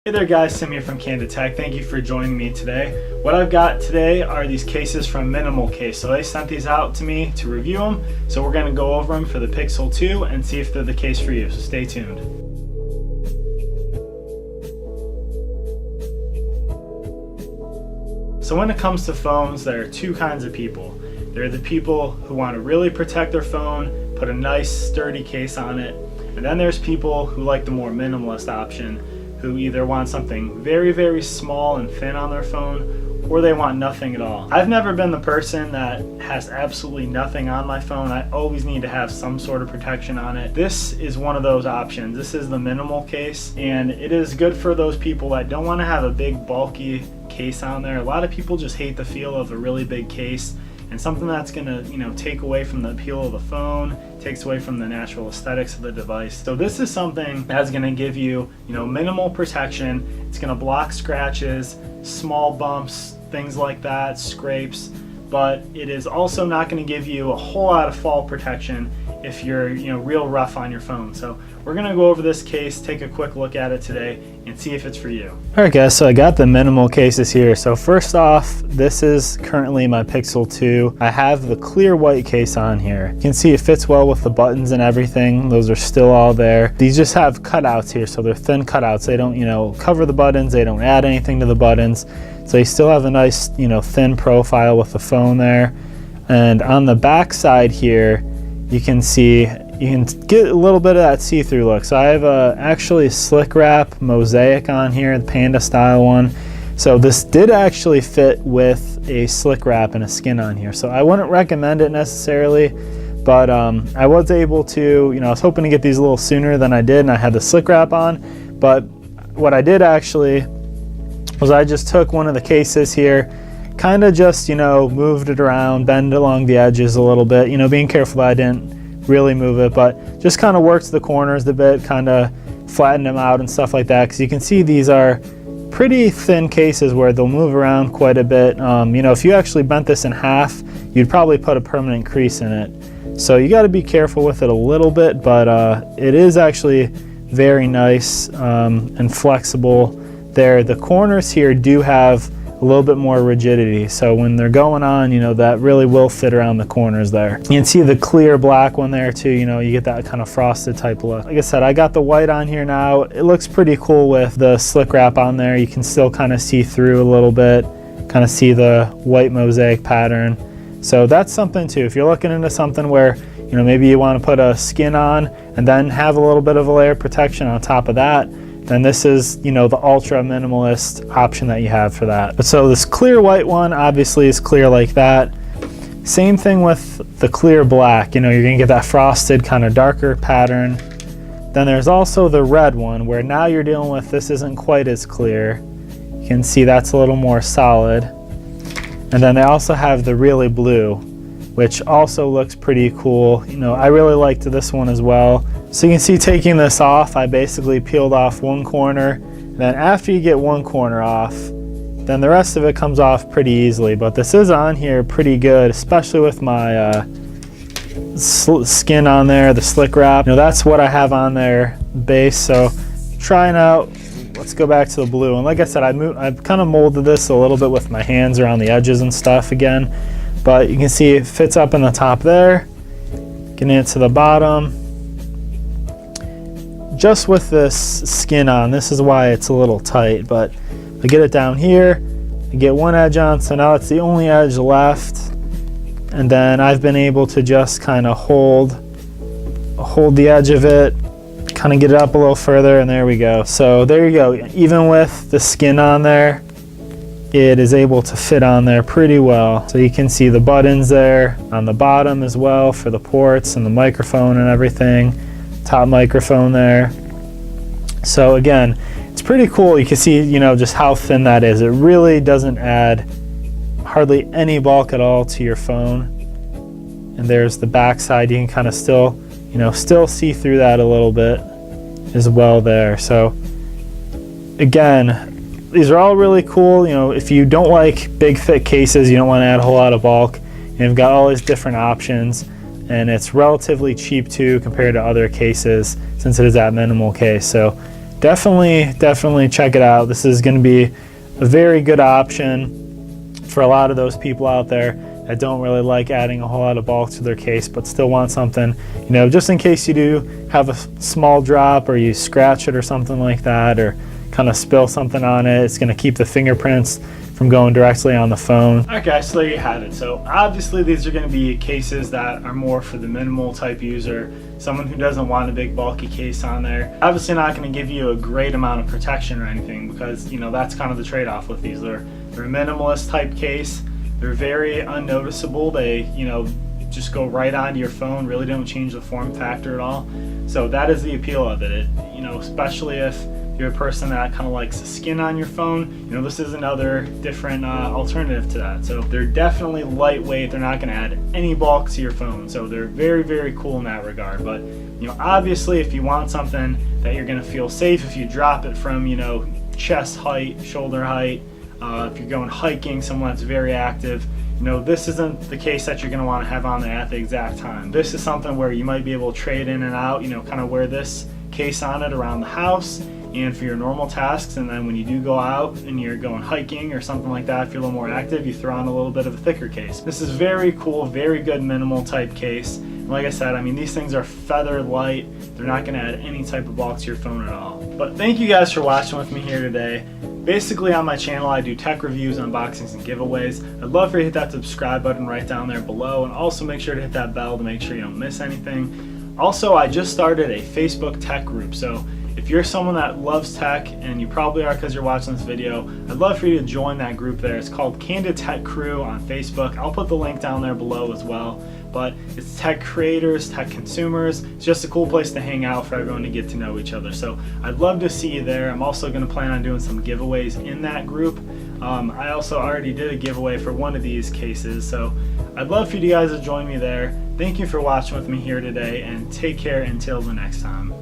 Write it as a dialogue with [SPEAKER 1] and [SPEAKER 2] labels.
[SPEAKER 1] Hey there guys, Tim here from Candid Tech. Thank you for joining me today. What I've got today are these cases from MNML Case. So they sent these out to me to review them. So we're gonna go over them for the Pixel 2 and see if they're the case for you. So stay tuned. So when it comes to phones, there are two kinds of people. There are the people who want to really protect their phone, put a nice sturdy case on it. And then there's people who like the more minimalist option, who either want something very, very small and thin on their phone, or they want nothing at all. I've never been the person that has absolutely nothing on my phone. I always need to have some sort of protection on it. This is one of those options. This is the MNML Case, and it is good for those people that don't want to have a big bulky case on there. A lot of people just hate the feel of a really big case, and something that's gonna, take away from the appeal of the phone, takes away from the natural aesthetics of the device. So this is something that's gonna give you, minimal protection. It's gonna block scratches, small bumps, things like that, scrapes, but it is also not gonna give you a whole lot of fall protection if you're, real rough on your phone. So we're gonna go over this case, take a quick look at it today, and see if it's for you. All right guys, so I got the MNML cases here. So first off, this is currently my Pixel 2. I have the clear white case on here. You can see it fits well with the buttons and everything. Those are still all there. These just have cutouts here, so they're thin cutouts. They don't, cover the buttons. They don't add anything to the buttons. So you still have a nice, thin profile with the phone there. And on the back side here, you can see, you can get a little bit of that see-through look. So I have actually a slick wrap mosaic on here, the panda style one. So this did actually fit with a slick wrap and a skin on here. So I wouldn't recommend it necessarily, but I was able to, I was hoping to get these a little sooner than I did, and I had the slick wrap on. But what I did actually was I just took one of the cases here, kind of just, moved it around, bend along the edges a little bit, being careful that I didn't really move it, but just kind of worked the corners a bit, kind of flattened them out and stuff like that, because you can see these are pretty thin cases where they'll move around quite a bit. If you actually bent this in half, you'd probably put a permanent crease in it. So you got to be careful with it a little bit, but it is actually very nice and flexible there. The corners here do have a little bit more rigidity, so when they're going on, that really will fit around the corners there. You can see the clear black one there too, you get that kind of frosted type look. Like I said, I got the white on here now. It looks pretty cool with the slick wrap on there. You can still kind of see through a little bit, kind of see the white mosaic pattern. So that's something too. If you're looking into something where, maybe you want to put a skin on and then have a little bit of a layer of protection on top of that, then this is, the ultra minimalist option that you have for that. But so this clear white one obviously is clear like that. Same thing with the clear black, you're gonna get that frosted kind of darker pattern. Then there's also the red one where now you're dealing with, this isn't quite as clear. You can see that's a little more solid. And then they also have the really blue, which also looks pretty cool. I really liked this one as well. So you can see, taking this off, I basically peeled off one corner. And then after you get one corner off, then the rest of it comes off pretty easily. But this is on here pretty good, especially with my skin on there, the slick wrap. That's what I have on there base. So trying out, let's go back to the blue. And like I said, I've kind of molded this a little bit with my hands around the edges and stuff again. But you can see it fits up in the top there, getting it to the bottom. Just with this skin on, this is why it's a little tight, but I get it down here, I get one edge on, so now it's the only edge left. And then I've been able to just kind of hold the edge of it, kind of get it up a little further, and there we go. So there you go. Even with the skin on there, it is able to fit on there pretty well. So you can see the buttons there on the bottom as well for the ports and the microphone and everything. Top microphone there. So again, it's pretty cool. You can see, just how thin that is. It really doesn't add hardly any bulk at all to your phone. And there's the back side. You can kind of still see through that a little bit as well there. So again, these are all really cool. If you don't like big thick cases, you don't want to add a whole lot of bulk, you've got all these different options. And it's relatively cheap too compared to other cases, since it is that MNML case. So definitely check it out. This is going to be a very good option for a lot of those people out there that don't really like adding a whole lot of bulk to their case, but still want something, you know, just in case you do have a small drop or you scratch it or something like that, or kind of spill something on it. It's going to keep the fingerprints from going directly on the phone. Alright guys, so there you have it. So obviously these are going to be cases that are more for the minimal type user, someone who doesn't want a big bulky case on there. Obviously not going to give you a great amount of protection or anything, because, you know, that's kind of the trade-off with these. They're a minimalist type case. They're very unnoticeable. They, you know, just go right onto your phone, really don't change the form factor at all. So that is the appeal of it. You know, especially if you're a person that kind of likes the skin on your phone, you know, this is another different alternative to that. So they're definitely lightweight. They're not going to add any bulk to your phone. So they're very cool in that regard. But, you know, obviously if you want something that you're going to feel safe if you drop it from, you know, chest height, shoulder height, if you're going hiking, someone that's very active, you know, this isn't the case that you're going to want to have on there at the exact time. This is something where you might be able to trade in and out, you know, kind of wear this case on it around the house and for your normal tasks, and then when you do go out and you're going hiking or something like that, if you're a little more active, you throw on a little bit of a thicker case. This is very cool, very good minimal type case. And like I said, I mean, these things are feather light. They're not going to add any type of bulk to your phone at all. But thank you guys for watching with me here today. Basically on my channel I do tech reviews, unboxings, and giveaways. I'd love for you to hit that subscribe button right down there below, and also make sure to hit that bell to make sure you don't miss anything. Also, I just started a Facebook tech group, so if you're someone that loves tech, and you probably are because you're watching this video, I'd love for you to join that group there. It's called Candid Tech Crew on Facebook. I'll put the link down there below as well. But it's tech creators, tech consumers. It's just a cool place to hang out for everyone to get to know each other. So I'd love to see you there. I'm also going to plan on doing some giveaways in that group. I also already did a giveaway for one of these cases, so I'd love for you guys to join me there. Thank you for watching with me here today, and take care until the next time.